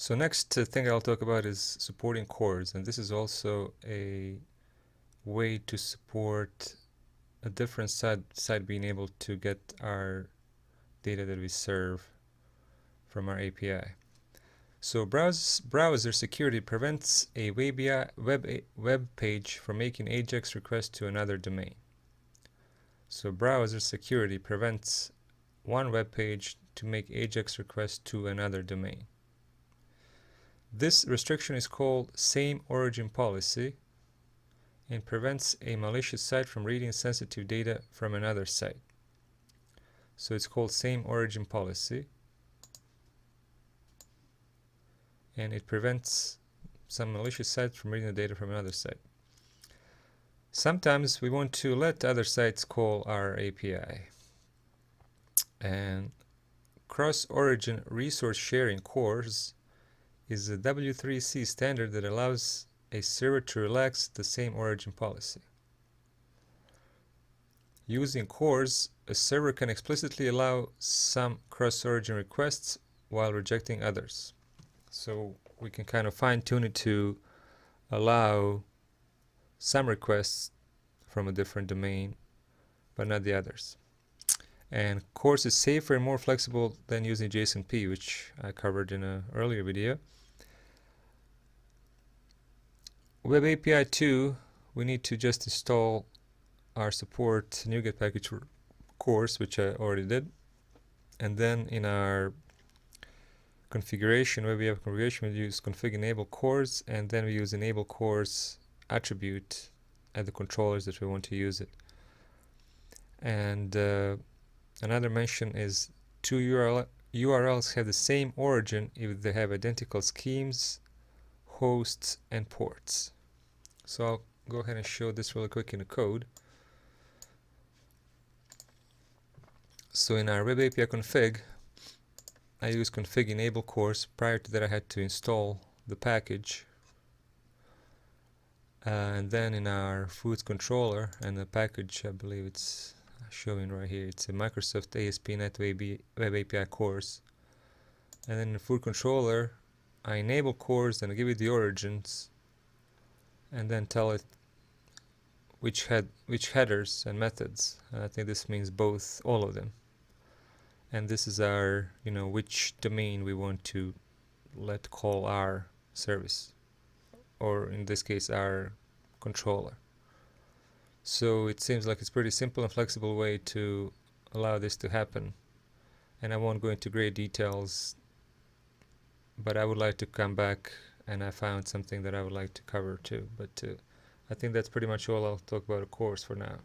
So next thing I'll talk about is supporting CORS, and this is also a way to support a different side being able to get our data that we serve from our API. So browser security prevents a web page from making AJAX requests to another domain. So browser security prevents one web page to make AJAX requests to another domain. This restriction is called same origin policy and prevents a malicious site from reading sensitive data from another site. So it's called same origin policy, and it prevents some malicious site from reading the data from another site. Sometimes we want to let other sites call our API, and cross-origin resource sharing CORS is a W3C standard that allows a server to relax the same origin policy. Using CORS, a server can explicitly allow some cross-origin requests while rejecting others. So we can kind of fine-tune it to allow some requests from a different domain, but not the others. And CORS is safer and more flexible than using JSONP, which I covered in an earlier video. Web API 2, we need to just install our support NuGet package for CORS, which I already did. And then in our configuration, where we have configuration, we use config enable CORS, and then we use enable CORS attribute at the controllers that we want to use it. And another mention is two URLs have the same origin if they have identical schemes, hosts, and ports. So I'll go ahead and show this really quick in the code. So in our web API config, I use config enable CORS. Prior to that, I had to install the package. And then in our foods controller and the package, I believe it's showing right here, it's a Microsoft ASP.NET Web API CORS. And then in the food controller, I enable CORS and I give it the origins, and then tell it which headers and methods. I think this means all of them. And this is our, which domain we want to let call our service, or in this case, our controller. So it seems like it's a pretty simple and flexible way to allow this to happen. And I won't go into great details, but I would like to come back and I found something that I would like to cover too. But I think that's pretty much all I'll talk about a CORS for now.